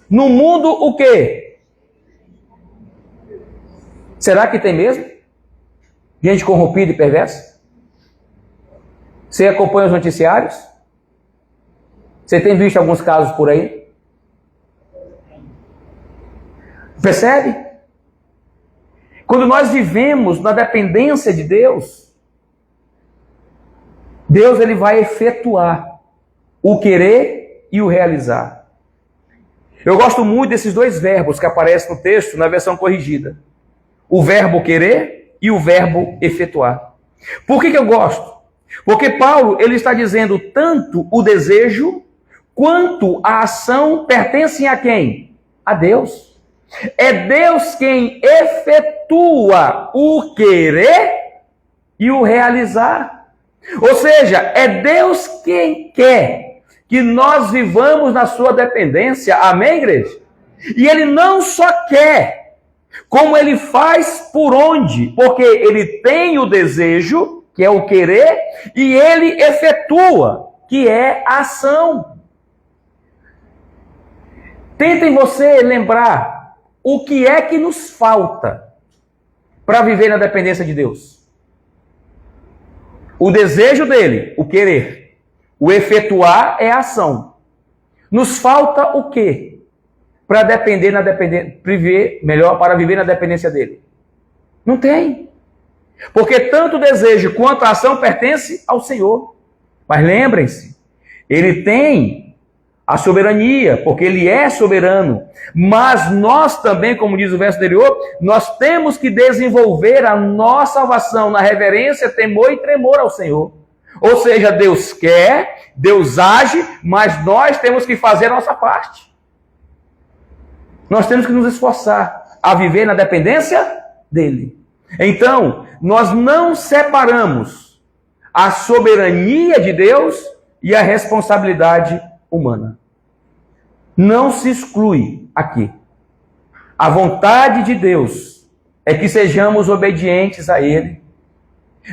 No mundo o quê? Será que tem mesmo? Gente corrompida e perversa? Você acompanha os noticiários? Você tem visto alguns casos por aí? Percebe? Quando nós vivemos na dependência de Deus, Deus ele vai efetuar o querer e o realizar. Eu gosto muito desses dois verbos que aparecem no texto na versão corrigida. O verbo querer e o verbo efetuar. Por que eu gosto? Porque Paulo ele está dizendo tanto o desejo quanto a ação pertencem a quem? A Deus. É Deus quem efetua o querer e o realizar. Ou seja, é Deus quem quer que nós vivamos na sua dependência. Amém, igreja? E Ele não só quer, como Ele faz por onde? Porque Ele tem o desejo, que é o querer, e Ele efetua, que é a ação. Tentem você lembrar o que é que nos falta para viver na dependência de Deus. O desejo dele, o querer. O efetuar é a ação. Nos falta o quê? Para depender para viver na dependência dele. Não tem. Porque tanto o desejo quanto a ação pertence ao Senhor. Mas lembrem-se, ele tem a soberania, porque ele é soberano. Mas nós também, como diz o verso anterior, nós temos que desenvolver a nossa salvação na reverência, temor e tremor ao Senhor. Ou seja, Deus quer, Deus age, mas nós temos que fazer a nossa parte. Nós temos que nos esforçar a viver na dependência dele. Então, nós não separamos a soberania de Deus e a responsabilidade humana. Não se exclui aqui. A vontade de Deus é que sejamos obedientes a Ele,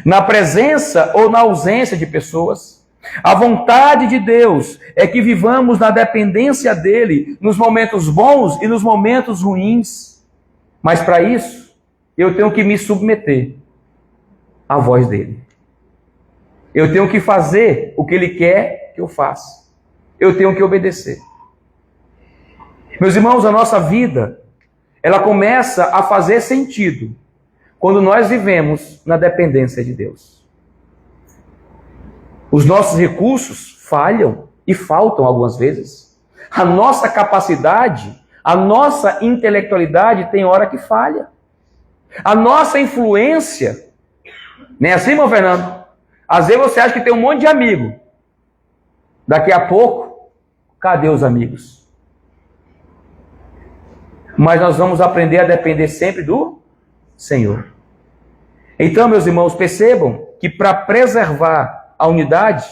na presença ou na ausência de pessoas. A vontade de Deus é que vivamos na dependência dEle, nos momentos bons e nos momentos ruins. Mas para isso, eu tenho que me submeter à voz dEle. Eu tenho que fazer o que Ele quer que eu faça. Eu tenho que obedecer. Meus irmãos, a nossa vida, ela começa a fazer sentido quando nós vivemos na dependência de Deus. Os nossos recursos falham e faltam algumas vezes. A nossa capacidade, a nossa intelectualidade tem hora que falha. A nossa influência, não é assim, meu Fernando? Às vezes você acha que tem um monte de amigo. Daqui a pouco, cadê os amigos? Mas nós vamos aprender a depender sempre do Senhor. Então, meus irmãos, percebam que para preservar a unidade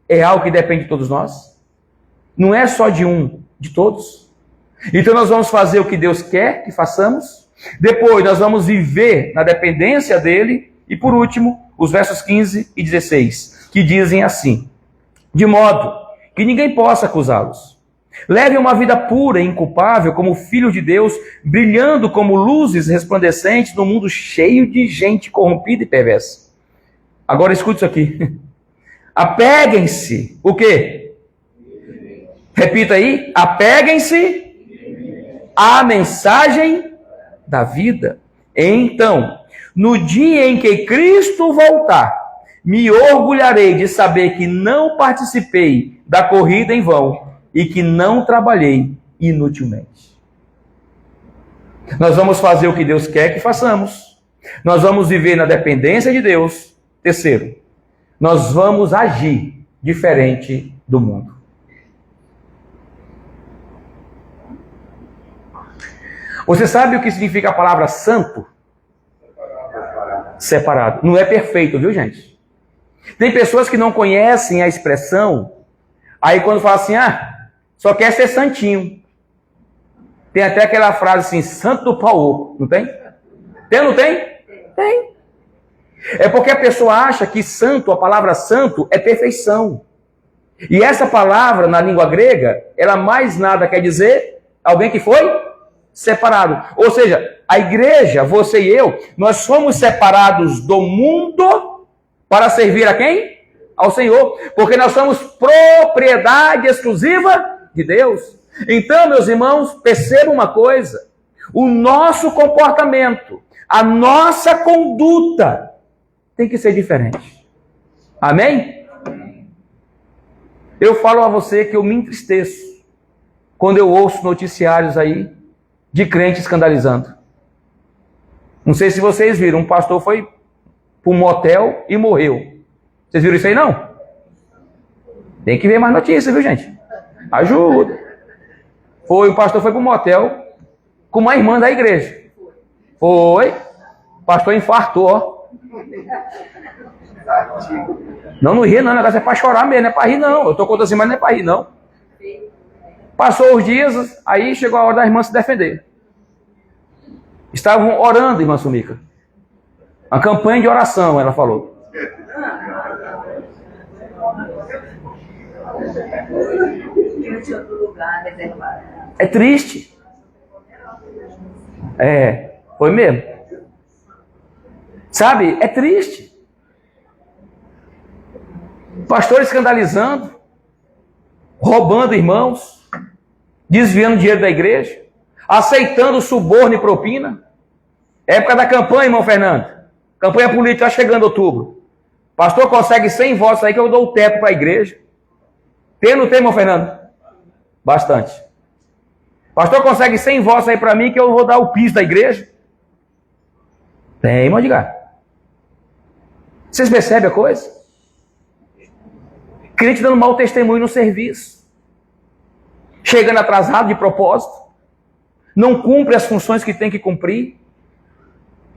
é algo que depende de todos nós. Não é só de um, de todos. Então nós vamos fazer o que Deus quer que façamos. Depois nós vamos viver na dependência dele. E por último, os versos 15 e 16, que dizem assim: de modo que ninguém possa acusá-los. Levem uma vida pura e inculpável como filhos de Deus, brilhando como luzes resplandecentes no mundo cheio de gente corrompida e perversa. Agora escute isso aqui. Apeguem-se, o quê? Repita aí. Apeguem-se à mensagem da vida. Então, no dia em que Cristo voltar, me orgulharei de saber que não participei da corrida em vão e que não trabalhei inutilmente. Nós vamos fazer o que Deus quer que façamos. Nós vamos viver na dependência de Deus. Terceiro, nós vamos agir diferente do mundo. Você sabe o que significa a palavra santo? Separado. Não é perfeito, viu, gente? Tem pessoas que não conhecem a expressão, aí quando fala assim, só quer ser santinho. Tem até aquela frase assim, santo do pau, não tem? Tem ou não tem? Tem. É porque a pessoa acha que santo, a palavra santo, é perfeição. E essa palavra, na língua grega, ela mais nada quer dizer Alguém que foi separado. Ou seja, a igreja, você e eu, nós somos separados do mundo para servir a quem? Ao Senhor. Porque nós somos propriedade exclusiva de Deus. Então, meus irmãos, percebam uma coisa. O nosso comportamento, a nossa conduta tem que ser diferente. Amém? Eu falo a você que eu me entristeço quando eu ouço noticiários aí de crente escandalizando. Não sei se vocês viram, um pastor foi para um motel e morreu. Vocês viram isso aí, não? Tem que ver mais notícias, viu, gente? Ajuda. Um pastor foi para um motel com uma irmã da igreja. Foi. O pastor infartou, ó. Não ri não, o negócio é para chorar mesmo, não é para rir não. Eu estou contando assim, mas não é para rir não. Passou os dias, aí chegou a hora da irmã se defender. Estavam orando, irmã Sumica. Uma campanha de oração, ela falou. É triste. Foi mesmo. Sabe, é triste. Pastor escandalizando, roubando irmãos, desviando dinheiro da igreja, aceitando suborno e propina. Época da campanha, irmão Fernando. Campanha política, está chegando outubro. Pastor consegue 100 votos aí que eu dou o teto para a igreja. Tem ou não tem, irmão Fernando? Bastante. Pastor consegue 100 votos aí para mim que eu vou dar o piso da igreja. Tem, irmão Edgar. Vocês percebem a coisa? Crente dando mau testemunho no serviço. Chegando atrasado de propósito. Não cumpre as funções que tem que cumprir.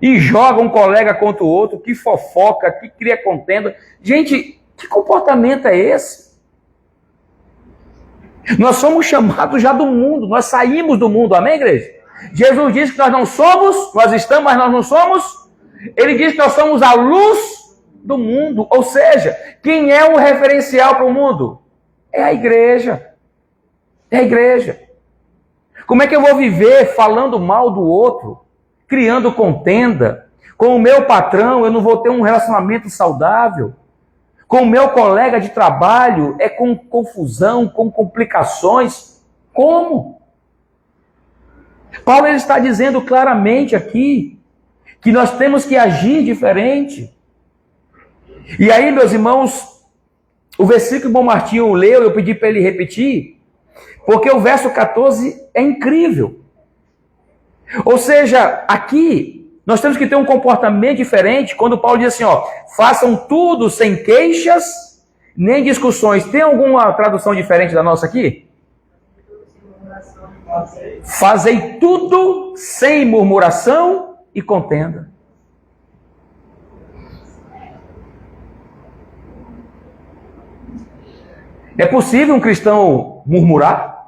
E joga um colega contra o outro, que fofoca, que cria contenda. Gente, que comportamento é esse? Nós somos chamados já do mundo, nós saímos do mundo, amém, igreja? Jesus disse que nós não somos, nós estamos, mas nós não somos. Ele diz que nós somos a luz do mundo. Ou seja, quem é o referencial para o mundo? É a igreja. É a igreja. Como é que eu vou viver falando mal do outro? Criando contenda, com o meu patrão eu não vou ter um relacionamento saudável, com o meu colega de trabalho é com confusão, com complicações. Como? Paulo ele está dizendo claramente aqui que nós temos que agir diferente. E aí, meus irmãos, o versículo que o Bom Martinho leu, eu pedi para ele repetir, porque o verso 14 é incrível. Ou seja, aqui nós temos que ter um comportamento diferente quando Paulo diz assim, ó, façam tudo sem queixas, nem discussões. Tem alguma tradução diferente da nossa aqui? Fazei tudo sem murmuração e contenda. É possível um cristão murmurar?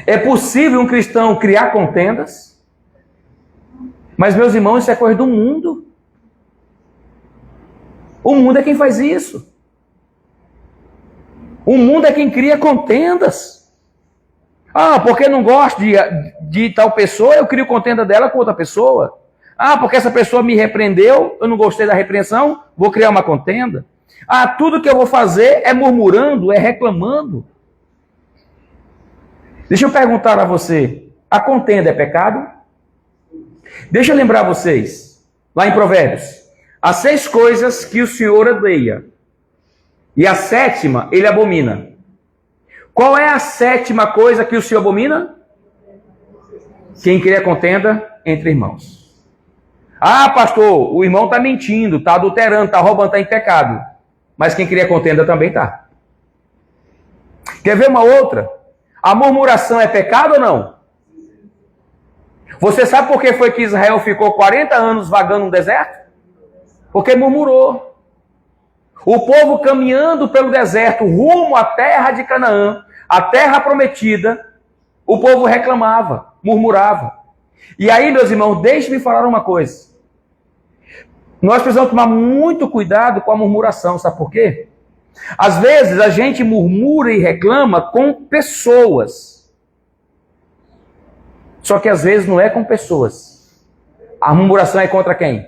É possível um cristão criar contendas? Mas, meus irmãos, isso é coisa do mundo. O mundo é quem faz isso. O mundo é quem cria contendas. Ah, porque não gosto de tal pessoa, eu crio contenda dela com outra pessoa. Ah, porque essa pessoa me repreendeu, eu não gostei da repreensão, vou criar uma contenda. Ah, tudo que eu vou fazer é murmurando, é reclamando. Deixa eu perguntar a você, a contenda é pecado? Deixa eu lembrar vocês, lá em Provérbios, há 6 coisas que o Senhor odeia, e a 7ª ele abomina. Qual é a 7ª coisa que o Senhor abomina? Quem cria contenda entre irmãos. Ah, pastor, o irmão está mentindo, está adulterando, está roubando, está em pecado. Mas quem cria contenda também está. Quer ver uma outra? A murmuração é pecado ou não? Você sabe por que foi que Israel ficou 40 anos vagando no deserto? Porque murmurou. O povo caminhando pelo deserto, rumo à terra de Canaã, a terra prometida, o povo reclamava, murmurava. E aí, meus irmãos, deixe-me falar uma coisa. Nós precisamos tomar muito cuidado com a murmuração, sabe por quê? Às vezes a gente murmura e reclama com pessoas. Só que às vezes não é com pessoas. A murmuração é contra quem?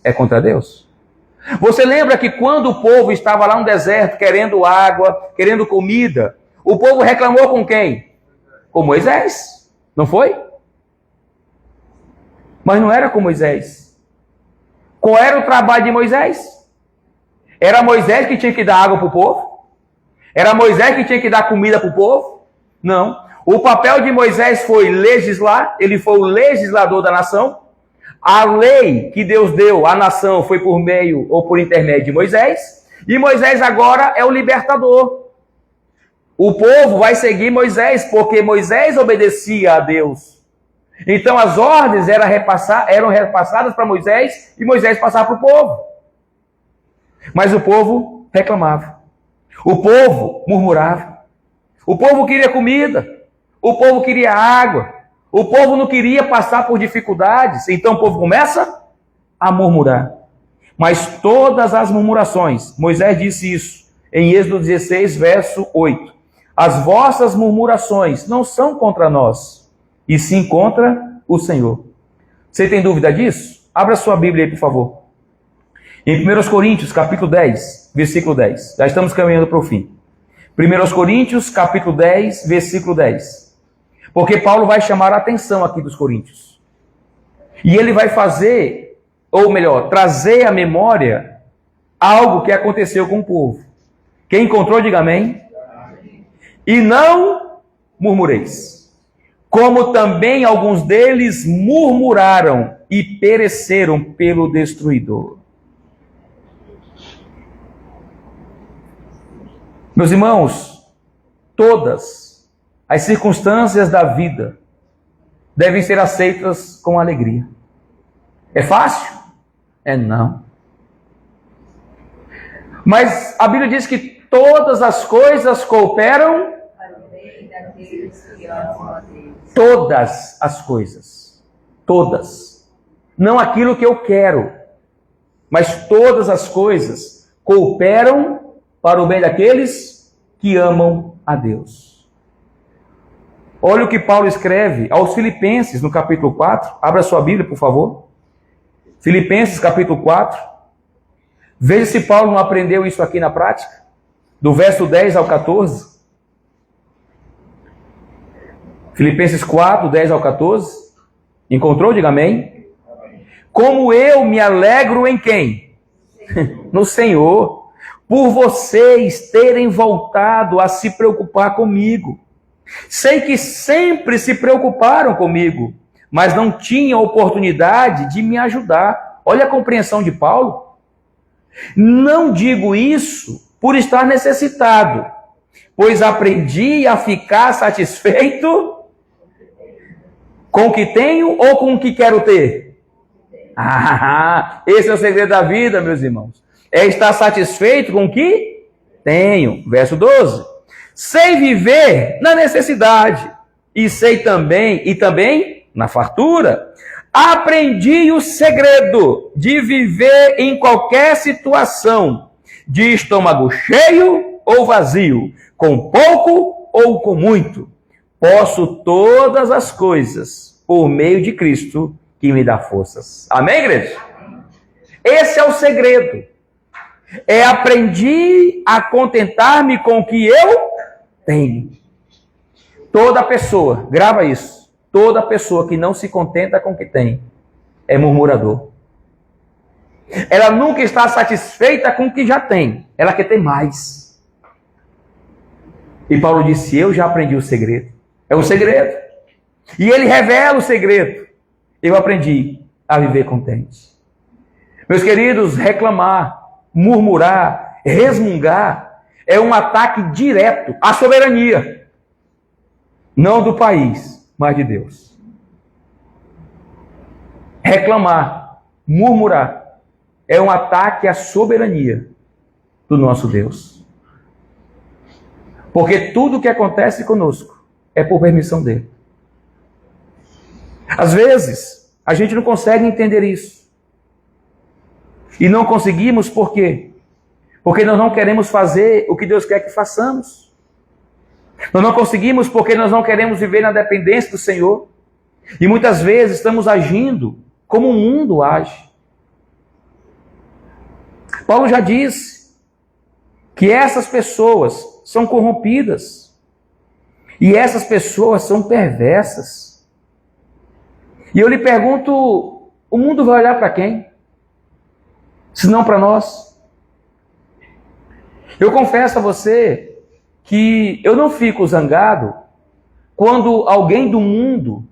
É contra Deus. Você lembra que quando o povo estava lá no deserto, querendo água, querendo comida, o povo reclamou com quem? Com Moisés. Não foi? Mas não era com Moisés. Qual era o trabalho de Moisés? Era Moisés que tinha que dar água para o povo? Era Moisés que tinha que dar comida para o povo? Não. O papel de Moisés foi legislar, ele foi o legislador da nação. A lei que Deus deu à nação foi por meio ou por intermédio de Moisés. E Moisés agora é o libertador. O povo vai seguir Moisés, porque Moisés obedecia a Deus. Então as ordens eram repassadas para Moisés e Moisés passava para o povo. Mas o povo reclamava. O povo murmurava. O povo queria comida. O povo queria água. O povo não queria passar por dificuldades. Então o povo começa a murmurar. Mas todas as murmurações, Moisés disse isso em Êxodo 16, verso 8. As vossas murmurações não são contra nós, e sim contra o Senhor. Você tem dúvida disso? Abra sua Bíblia aí, por favor. Em 1 Coríntios, capítulo 10, versículo 10. Já estamos caminhando para o fim. 1 Coríntios, capítulo 10, versículo 10. Porque Paulo vai chamar a atenção aqui dos coríntios. E ele vai fazer, ou melhor, trazer à memória algo que aconteceu com o povo. Quem encontrou, diga amém. E não murmureis, como também alguns deles murmuraram e pereceram pelo destruidor. Meus irmãos, todas as circunstâncias da vida devem ser aceitas com alegria. É fácil? É não. Mas a Bíblia diz que todas as coisas cooperam. Todas as coisas. Todas. Não aquilo que eu quero, mas todas as coisas cooperam para o bem daqueles que amam a Deus. Olha o que Paulo escreve aos Filipenses no capítulo 4. Abra sua Bíblia, por favor. Filipenses capítulo 4. Veja se Paulo não aprendeu isso aqui na prática. Do verso 10 ao 14. Filipenses 4, 10 ao 14. Encontrou? Diga amém. Como eu me alegro em quem? No Senhor. Por vocês terem voltado a se preocupar comigo. Sei que sempre se preocuparam comigo, mas não tinham oportunidade de me ajudar. Olha a compreensão de Paulo. Não digo isso por estar necessitado, pois aprendi a ficar satisfeito com o que tenho ou com o que quero ter. Esse é o segredo da vida, meus irmãos. É estar satisfeito com o que tenho. Verso 12. Sei viver na necessidade e sei também na fartura. Aprendi o segredo de viver em qualquer situação, de estômago cheio ou vazio, com pouco ou com muito. Posso todas as coisas por meio de Cristo que me dá forças. Amém, igreja? Esse é o segredo. Aprendi a contentar-me com o que eu tenho. Toda pessoa, grava isso, toda pessoa que não se contenta com o que tem é murmurador. Ela nunca está satisfeita com o que já tem, ela quer ter mais. E Paulo disse, eu já aprendi o segredo. É um segredo. E ele revela o segredo. Eu aprendi a viver contente. Meus queridos, reclamar, murmurar, resmungar é um ataque direto à soberania. Não do país, mas de Deus. Reclamar, murmurar é um ataque à soberania do nosso Deus. Porque tudo que acontece conosco é por permissão dele. Às vezes, a gente não consegue entender isso. E não conseguimos por quê? porque nós não queremos fazer o que Deus quer que façamos. Nós não conseguimos porque nós não queremos viver na dependência do Senhor. E muitas vezes estamos agindo como o mundo age. Paulo já disse que essas pessoas são corrompidas. E essas pessoas são perversas. E eu lhe pergunto, o mundo vai olhar para quem? Se não para nós. Eu confesso a você que eu não fico zangado quando alguém do mundo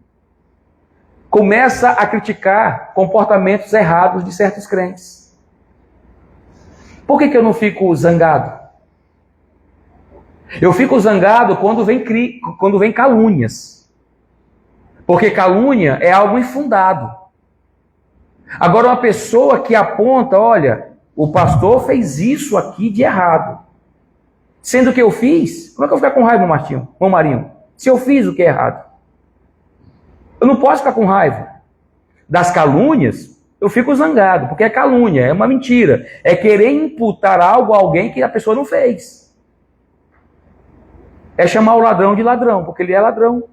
começa a criticar comportamentos errados de certos crentes. Por que eu não fico zangado? Eu fico zangado quando vem calúnias. Porque calúnia é algo infundado. Agora, uma pessoa que aponta, olha, o pastor fez isso aqui de errado. Sendo que eu fiz, como é que eu vou ficar com raiva, Marinho? Se eu fiz o que é errado. Eu não posso ficar com raiva. Das calúnias, eu fico zangado, porque é calúnia, é uma mentira. É querer imputar algo a alguém que a pessoa não fez. É chamar o ladrão de ladrão, porque ele é ladrão.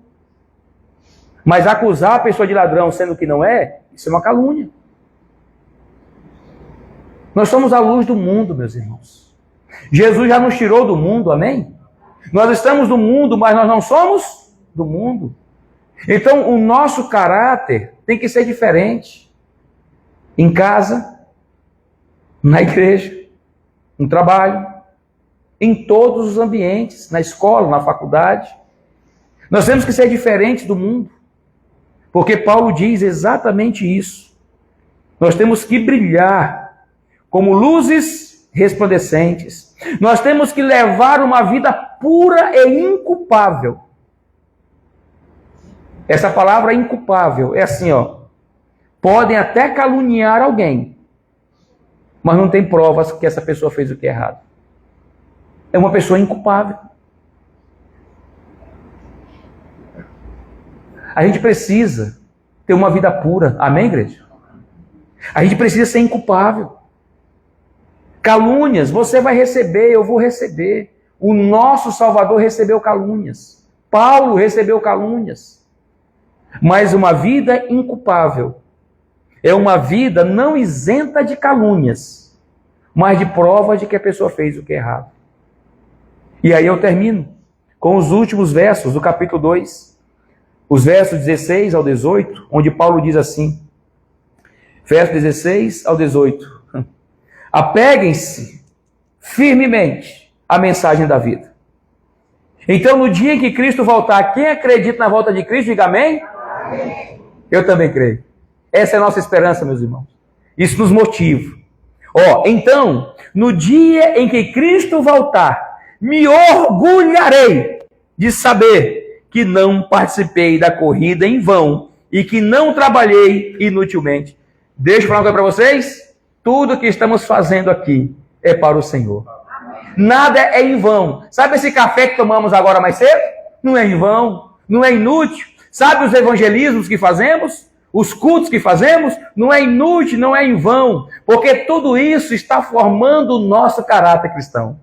Mas acusar a pessoa de ladrão sendo que não é, isso é uma calúnia. Nós somos a luz do mundo, meus irmãos. Jesus já nos tirou do mundo, amém? Nós estamos no mundo, mas nós não somos do mundo. Então, o nosso caráter tem que ser diferente. Em casa, na igreja, no trabalho, em todos os ambientes, na escola, na faculdade. Nós temos que ser diferentes do mundo. Porque Paulo diz exatamente isso. Nós temos que brilhar como luzes resplandecentes. Nós temos que levar uma vida pura e inculpável. Essa palavra inculpável é assim, ó. Podem até caluniar alguém, mas não tem provas que essa pessoa fez o que é errado. É uma pessoa inculpável. A gente precisa ter uma vida pura. Amém, igreja? A gente precisa ser inculpável. Calúnias, você vai receber, eu vou receber. O nosso Salvador recebeu calúnias. Paulo recebeu calúnias. Mas uma vida inculpável é uma vida não isenta de calúnias, mas de prova de que a pessoa fez o que é errado. E aí eu termino com os últimos versos do capítulo 2, os versos 16 ao 18, onde Paulo diz assim, verso 16 ao 18, apeguem-se firmemente à mensagem da vida. Então, no dia em que Cristo voltar, quem acredita na volta de Cristo, diga amém? Amém. Eu também creio. Essa é a nossa esperança, meus irmãos. Isso nos motiva. Então, no dia em que Cristo voltar, me orgulharei de saber que não participei da corrida em vão e que não trabalhei inutilmente. Deixa eu falar uma coisa para vocês. Tudo que estamos fazendo aqui é para o Senhor. Nada é em vão. Sabe esse café que tomamos agora mais cedo? Não é em vão, não é inútil. Sabe os evangelismos que fazemos? Os cultos que fazemos? Não é inútil, não é em vão. Porque tudo isso está formando o nosso caráter cristão.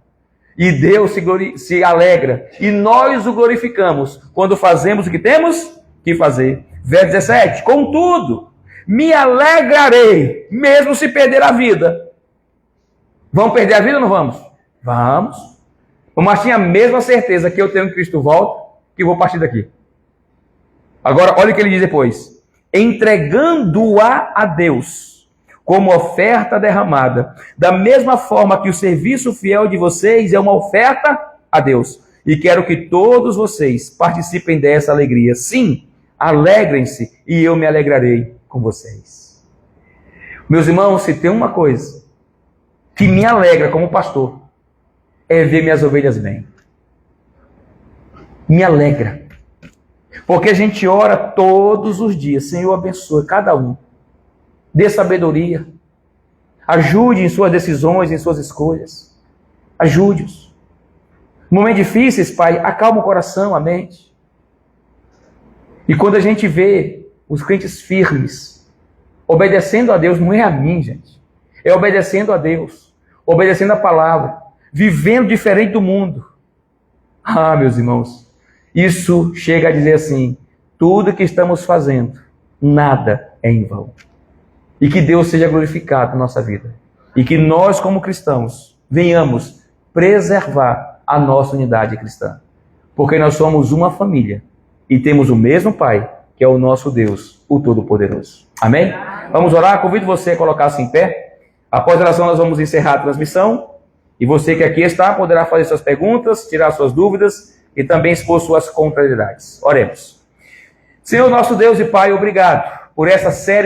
E Deus se alegra. E nós o glorificamos quando fazemos o que temos que fazer. Verso 17. Contudo, me alegrarei, mesmo se perder a vida. Vamos perder a vida ou não vamos? Vamos. Mas tinha a mesma certeza que eu tenho que Cristo volta, que vou partir daqui. Agora, olha o que ele diz depois. Entregando-a a Deus, como oferta derramada, da mesma forma que o serviço fiel de vocês é uma oferta a Deus. E quero que todos vocês participem dessa alegria. Sim, alegrem-se e eu me alegrarei com vocês. Meus irmãos, se tem uma coisa que me alegra como pastor, é ver minhas ovelhas bem. Me alegra. Porque a gente ora todos os dias. Senhor, abençoe cada um. Dê sabedoria. Ajude em suas decisões, em suas escolhas. Ajude-os. Momentos difíceis, Pai, acalma o coração, a mente. E quando a gente vê os crentes firmes, obedecendo a Deus, não é a mim, gente. É obedecendo a Deus. obedecendo a palavra, vivendo diferente do mundo. Ah, meus irmãos, isso chega a dizer assim: tudo que estamos fazendo, nada é em vão. E que Deus seja glorificado na nossa vida. E que nós, como cristãos, venhamos preservar a nossa unidade cristã. Porque nós somos uma família e temos o mesmo Pai, que é o nosso Deus, o Todo-Poderoso. Amém? Vamos orar? Convido você a colocar-se em pé. Após a oração, nós vamos encerrar a transmissão. E você que aqui está poderá fazer suas perguntas, tirar suas dúvidas e também expor suas contrariedades. Oremos. Senhor nosso Deus e Pai, obrigado por essa série